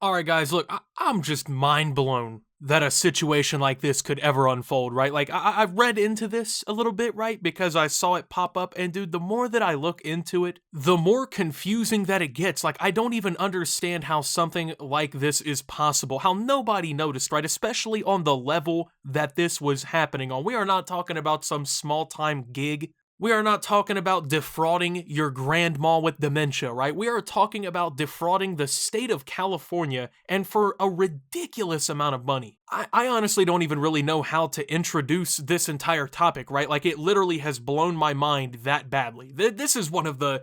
All right, guys, look, I'm just mind blown that a situation like this could ever unfold, right? Like, I've read into this a little bit, right? Because I saw it pop up, and dude, the more that I look into it, the more confusing that it gets. Like, I don't even understand how something like this is possible, how nobody noticed, right? Especially on the level that this was happening on. We are not talking about some small time gig. We are not talking about defrauding your grandma with dementia, right? We are talking about defrauding the state of California and for a ridiculous amount of money. I honestly don't even really know how to introduce this entire topic, right? Like it literally has blown my mind that badly. This is one of the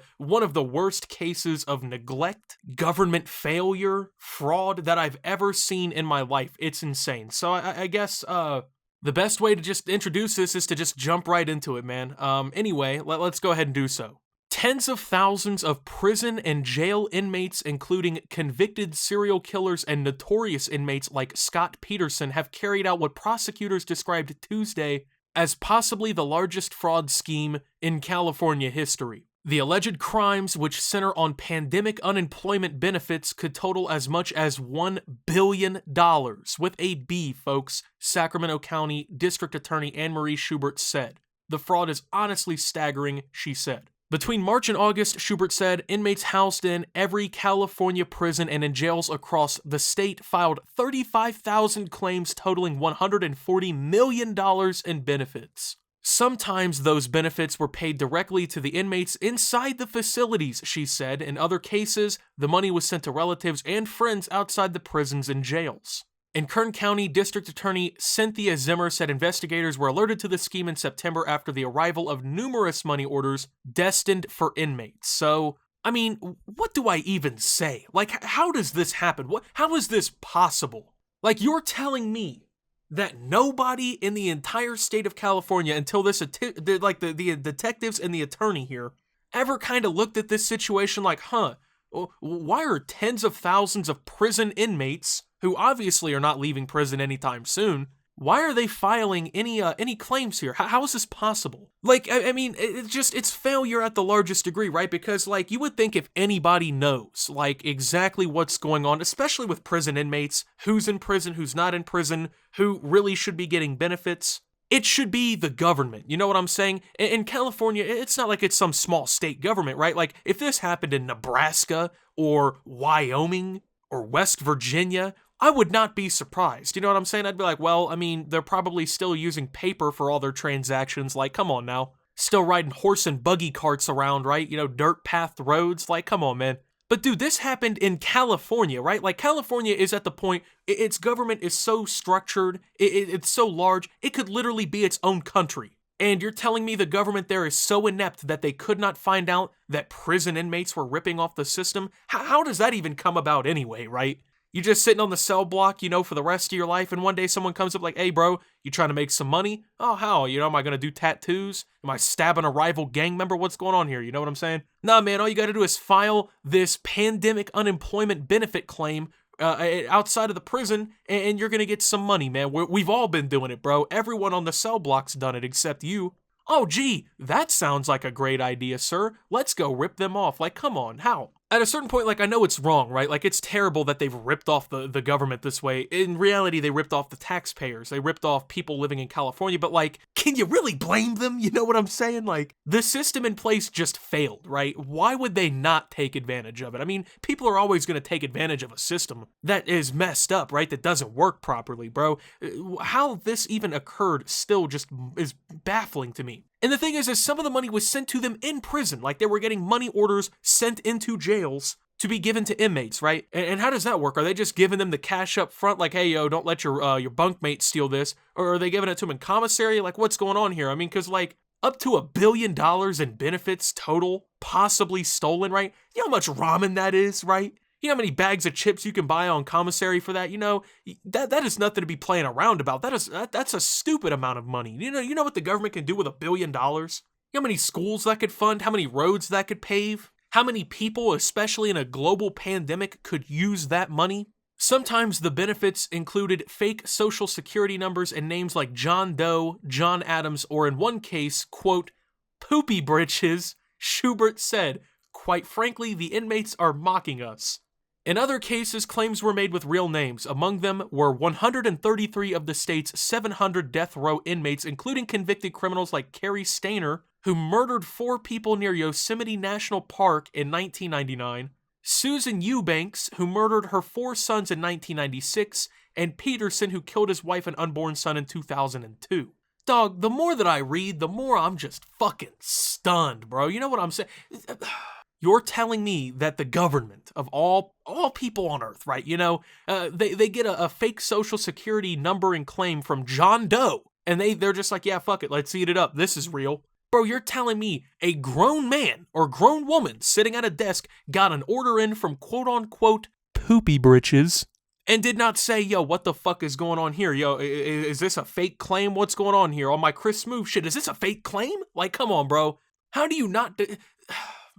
worst cases of neglect, government failure, fraud that I've ever seen in my life. It's insane. So I guess the best way to just introduce this is to just jump right into it, man. Anyway, let's go ahead and do so. Tens of thousands of prison and jail inmates, including convicted serial killers and notorious inmates like Scott Peterson, have carried out what prosecutors described Tuesday as possibly the largest fraud scheme in California history. The alleged crimes, which center on pandemic unemployment benefits, could total as much as $1 billion, with a B, folks, Sacramento County District Attorney Anne Marie Schubert said. The fraud is honestly staggering, she said. Between March and August, Schubert said, inmates housed in every California prison and in jails across the state filed 35,000 claims totaling $140 million in benefits. Sometimes those benefits were paid directly to the inmates inside the facilities, she said. In other cases, the money was sent to relatives and friends outside the prisons and jails. In Kern County, District Attorney Cynthia Zimmer said investigators were alerted to the scheme in September after the arrival of numerous money orders destined for inmates. So, I mean, what do I even say? Like, how does this happen? How is this possible? Like, you're telling me that nobody in the entire state of California until this, the detectives and the attorney here, ever kind of looked at this situation like, why are tens of thousands of prison inmates, who obviously are not leaving prison anytime soon, why are they filing any claims here? How is this possible? Like, I mean, it's failure at the largest degree, right? Because, like, you would think if anybody knows, like, exactly what's going on, especially with prison inmates, who's in prison, who's not in prison, who really should be getting benefits, it should be the government. You know what I'm saying? In California, it's not like it's some small state government, right? Like, if this happened in Nebraska or Wyoming or West Virginia, I would not be surprised. You know what I'm saying? I'd be like, well, I mean, they're probably still using paper for all their transactions. Like, come on now. Still riding horse and buggy carts around, right? You know, dirt path roads. Like, come on, man. But dude, this happened in California, right? Like, California is at the point, its government is so structured, it's so large, it could literally be its own country. And you're telling me the government there is so inept that they could not find out that prison inmates were ripping off the system? How does that even come about anyway, right? You just sitting on the cell block, you know, for the rest of your life, and one day someone comes up like, hey, bro, you trying to make some money? Oh, how? You know, am I going to do tattoos? Am I stabbing a rival gang member? What's going on here? You know what I'm saying? Nah, man, all you got to do is file this pandemic unemployment benefit claim outside of the prison, and you're going to get some money, man. We've all been doing it, bro. Everyone on the cell block's done it except you. Oh, gee, that sounds like a great idea, sir. Let's go rip them off. Like, come on, how? At a certain point, like, I know it's wrong, right? Like, it's terrible that they've ripped off the government this way. In reality, they ripped off the taxpayers. They ripped off people living in California, but, like, can you really blame them? You know what I'm saying? Like, the system in place just failed, right? Why would they not take advantage of it? I mean, people are always going to take advantage of a system that is messed up, right? That doesn't work properly, bro. How this even occurred still just is baffling to me. And the thing is some of the money was sent to them in prison. Like, they were getting money orders sent into jails to be given to inmates, right? And how does that work? Are they just giving them the cash up front? Like, hey, yo, don't let your bunkmate steal this. Or are they giving it to them in commissary? Like, what's going on here? I mean, because, like, up to $1 billion in benefits total, possibly stolen, right? You know how much ramen that is, right? You know how many bags of chips you can buy on commissary for that? You know, that is nothing to be playing around about. That's a stupid amount of money. You know what the government can do with $1 billion? You know how many schools that could fund? How many roads that could pave? How many people, especially in a global pandemic, could use that money? Sometimes the benefits included fake social security numbers and names like John Doe, John Adams, or in one case, quote, poopy britches, Schubert said. Quite frankly, the inmates are mocking us. In other cases, claims were made with real names. Among them were 133 of the state's 700 death row inmates, including convicted criminals like Carrie Stainer, who murdered 4 people near Yosemite National Park in 1999, Susan Eubanks, who murdered her 4 sons in 1996, and Peterson, who killed his wife and unborn son in 2002. Dog, the more that I read, the more I'm just fucking stunned, bro. You know what I'm saying? You're telling me that the government of all people on Earth, right? You know, they get a fake social security number and claim from John Doe, and they're just like, yeah, fuck it, let's eat it up. This is real. Bro, you're telling me a grown man or grown woman sitting at a desk got an order in from quote-unquote poopy britches and did not say, yo, what the fuck is going on here? Yo, is this a fake claim? What's going on here? On my Chris Smooth shit, is this a fake claim? Like, come on, bro. How do you not...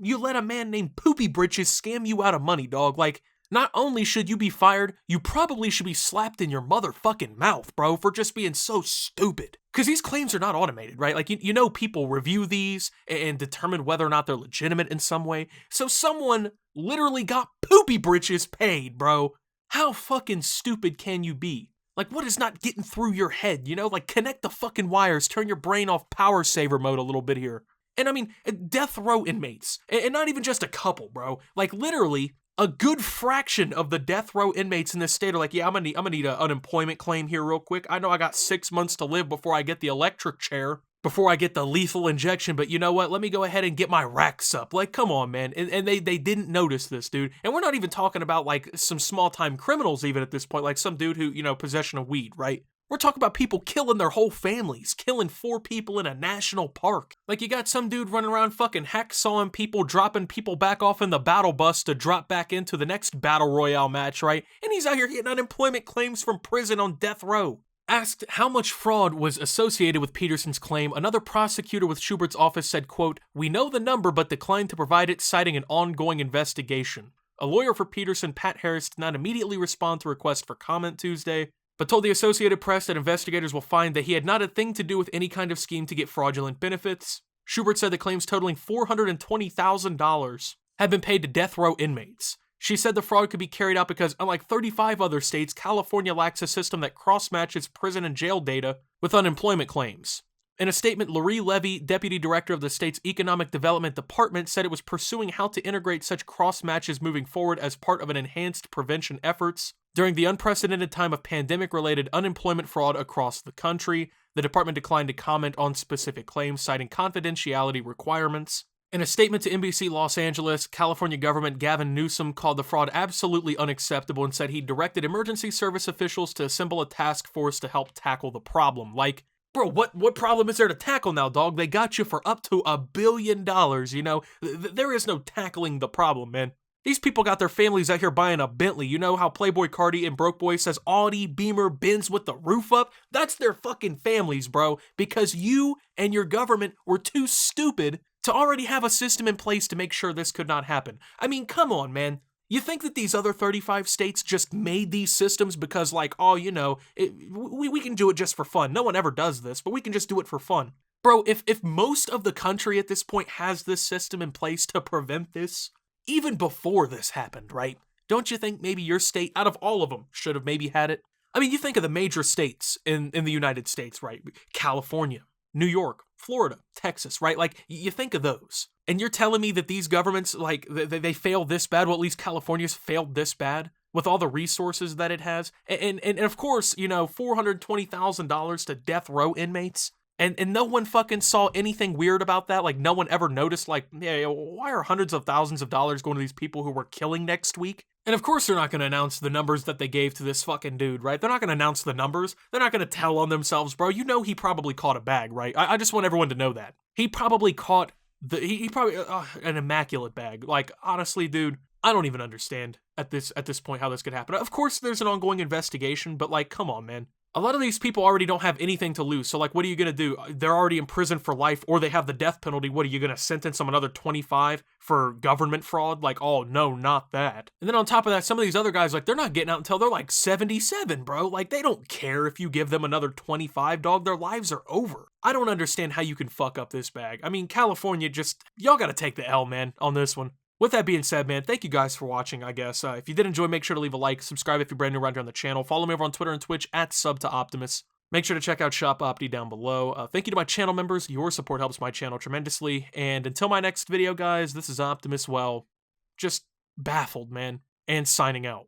You let a man named Poopy Britches scam you out of money, dog. Like, not only should you be fired, you probably should be slapped in your motherfucking mouth, bro, for just being so stupid. Because these claims are not automated, right? Like, you know people review these and determine whether or not they're legitimate in some way. So someone literally got Poopy Britches paid, bro. How fucking stupid can you be? Like, what is not getting through your head, you know? Like, connect the fucking wires, turn your brain off power saver mode a little bit here. And I mean, death row inmates, and not even just a couple, bro. Like, literally, a good fraction of the death row inmates in this state are like, yeah, I'm gonna need an unemployment claim here real quick. I know I got 6 months to live before I get the electric chair, before I get the lethal injection, but you know what? Let me go ahead and get my racks up. Like, come on, man. And they didn't notice this, dude. And we're not even talking about, like, some small-time criminals even at this point, like some dude who, you know, possession of weed, right? We're talking about people killing their whole families, killing 4 people in a national park. Like, you got some dude running around fucking hacksawing people, dropping people back off in the battle bus to drop back into the next battle royale match, right? And he's out here getting unemployment claims from prison on death row. Asked how much fraud was associated with Peterson's claim, another prosecutor with Schubert's office said, quote, "We know the number but declined to provide it, citing an ongoing investigation." A lawyer for Peterson, Pat Harris, did not immediately respond to requests for comment Tuesday, but told the Associated Press that investigators will find that he had not a thing to do with any kind of scheme to get fraudulent benefits. Schubert said the claims totaling $420,000 had been paid to death row inmates. She said the fraud could be carried out because, unlike 35 other states, California lacks a system that cross-matches prison and jail data with unemployment claims. In a statement, Laurie Levy, deputy director of the state's Economic Development Department, said it was pursuing how to integrate such cross-matches moving forward as part of an enhanced prevention efforts. During the unprecedented time of pandemic-related unemployment fraud across the country, the department declined to comment on specific claims, citing confidentiality requirements. In a statement to NBC Los Angeles, California government Gavin Newsom called the fraud absolutely unacceptable and said he directed emergency service officials to assemble a task force to help tackle the problem. Like, bro, what problem is there to tackle now, dog? They got you for up to $1 billion, you know? There is no tackling the problem, man. These people got their families out here buying a Bentley. You know how Playboy Cardi and Broke Boy says Audi, Beamer, Benz with the roof up? That's their fucking families, bro. Because you and your government were too stupid to already have a system in place to make sure this could not happen. I mean, come on, man. You think that these other 35 states just made these systems because, like, oh, you know, we can do it just for fun. No one ever does this, but we can just do it for fun. Bro, if most of the country at this point has this system in place to prevent this, even before this happened, right? Don't you think maybe your state, out of all of them, should have maybe had it? I mean, you think of the major states in the United States, right? California, New York, Florida, Texas, right? Like, you think of those. And you're telling me that these governments, like, they fail this bad? Well, at least California's failed this bad with all the resources that it has. And of course, you know, $420,000 to death row inmates. And no one fucking saw anything weird about that. Like, no one ever noticed, like, yeah, why are hundreds of thousands of dollars going to these people who we're killing next week? And of course they're not going to announce the numbers that they gave to this fucking dude, right? They're not going to announce the numbers. They're not going to tell on themselves, bro. You know he probably caught a bag, right? I just want everyone to know that. He probably caught he probably an immaculate bag. Like, honestly, dude, I don't even understand at this point how this could happen. Of course there's an ongoing investigation, but, like, come on, man. A lot of these people already don't have anything to lose. So, like, what are you going to do? They're already in prison for life, or they have the death penalty. What are you going to sentence them another 25 for government fraud? Like, oh, no, not that. And then on top of that, some of these other guys, like, they're not getting out until they're like 77, bro. Like, they don't care if you give them another 25, dog. Their lives are over. I don't understand how you can fuck up this bag. I mean, California just, y'all got to take the L, man, on this one. With that being said, man, thank you guys for watching, I guess. If you did enjoy, make sure to leave a like, subscribe if you're brand new around here on the channel, follow me over on Twitter and Twitch at sub2optimus. Make sure to check out Shop Opti down below. Thank you to my channel members. Your support helps my channel tremendously. And until my next video, guys, this is Optimus, well, just baffled, man, and signing out.